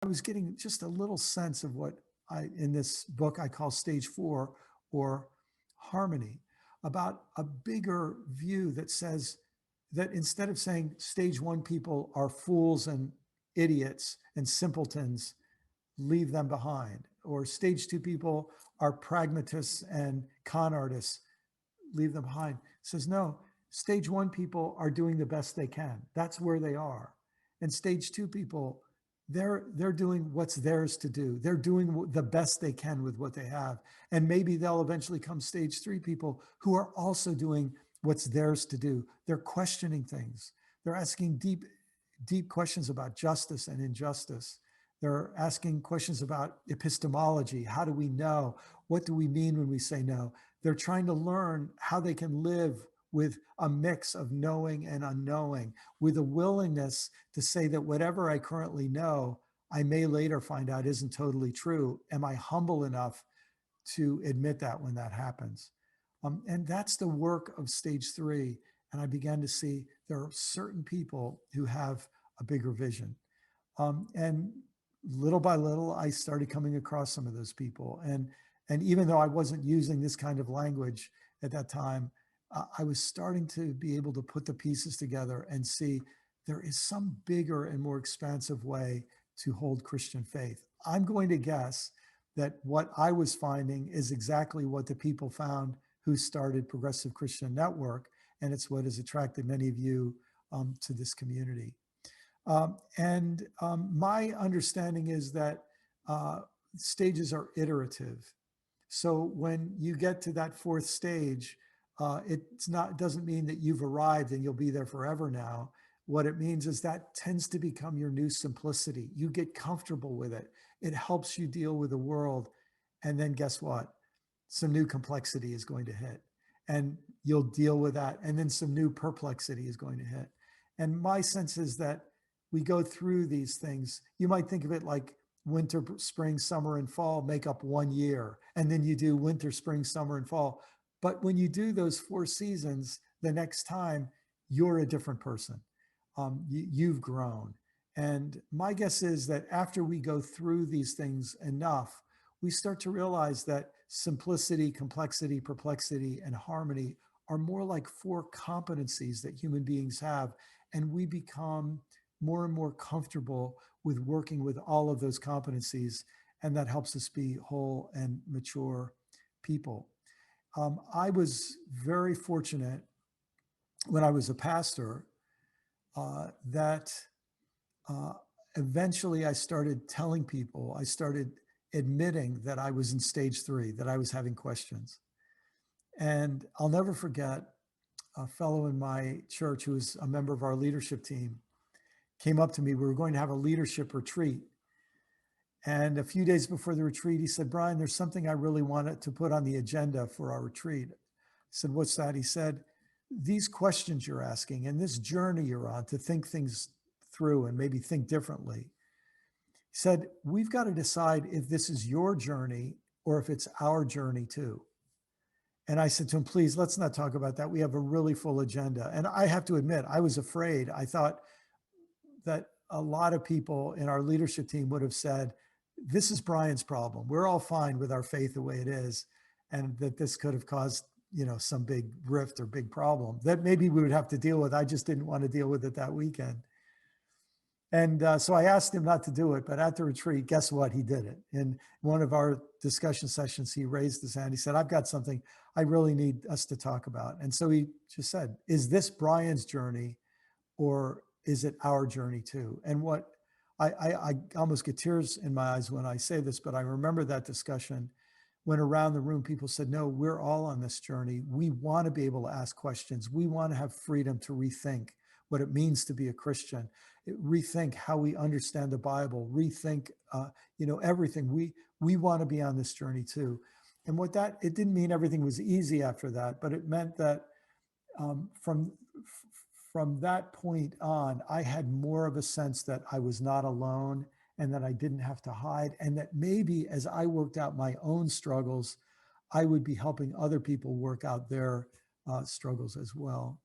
was getting just a little sense of what in this book I call stage 4, or harmony, about a bigger view that says that instead of saying stage 1 people are fools and idiots and simpletons, leave them behind, or stage 2 people are pragmatists and con artists, leave them behind. It says, no, stage 1 people are doing the best they can. That's where they are. And stage 2 people, they're doing what's theirs to do. They're doing the best they can with what they have. And maybe they'll eventually come stage 3 people who are also doing what's theirs to do. They're questioning things. They're asking deep, deep questions about justice and injustice. They're asking questions about epistemology. How do we know? What do we mean when we say no? They're trying to learn how they can live with a mix of knowing and unknowing, with a willingness to say that whatever I currently know, I may later find out isn't totally true. Am I humble enough to admit that when that happens? And that's the work of stage 3. And I began to see there are certain people who have a bigger vision. And little by little, I started coming across some of those people. And even though I wasn't using this kind of language at that time, I was starting to be able to put the pieces together and see there is some bigger and more expansive way to hold Christian faith. I'm going to guess that what I was finding is exactly what the people found who started Progressive Christian Network, and it's what has attracted many of you to this community. My understanding is that stages are iterative. So when you get to that 4th stage, it doesn't mean that you've arrived and you'll be there forever now. What it means is that tends to become your new simplicity. You get comfortable with it. It helps you deal with the world. And then guess what? Some new complexity is going to hit, and you'll deal with that. And then some new perplexity is going to hit. And my sense is that we go through these things. You might think of it like winter, spring, summer, and fall make up 1 year. And then you do winter, spring, summer, and fall. But when you do those 4 seasons, the next time you're a different person. You've grown. And my guess is that after we go through these things enough, we start to realize that simplicity, complexity, perplexity, and harmony are more like 4 competencies that human beings have. And we become more and more comfortable with working with all of those competencies. And that helps us be whole and mature people. I was very fortunate when I was a pastor that eventually I started telling people, I started admitting that I was in stage 3, that I was having questions. And I'll never forget a fellow in my church who was a member of our leadership team came up to me. We were going to have a leadership retreat. And a few days before the retreat, he said, Brian, there's something I really wanted to put on the agenda for our retreat. I said, what's that? He said, these questions you're asking and this journey you're on to think things through and maybe think differently. He said, we've got to decide if this is your journey or if it's our journey too. And I said to him, please, let's not talk about that. We have a really full agenda. And I have to admit, I was afraid. I thought that a lot of people in our leadership team would have said, this is Brian's problem. We're all fine with our faith the way it is. And that this could have caused, some big rift or big problem that maybe we would have to deal with. I just didn't want to deal with it that weekend. And so I asked him not to do it, but at the retreat, guess what? He did it. In one of our discussion sessions, he raised his hand. He said, I've got something I really need us to talk about. And so he just said, is this Brian's journey or is it our journey too? And what I almost get tears in my eyes when I say this, but I remember that discussion when around the room, people said, no, we're all on this journey. We want to be able to ask questions. We want to have freedom to rethink what it means to be a Christian, rethink how we understand the Bible, rethink, everything. We want to be on this journey too. And it didn't mean everything was easy after that, but it meant that from that point on, I had more of a sense that I was not alone and that I didn't have to hide. And that maybe as I worked out my own struggles, I would be helping other people work out their struggles as well.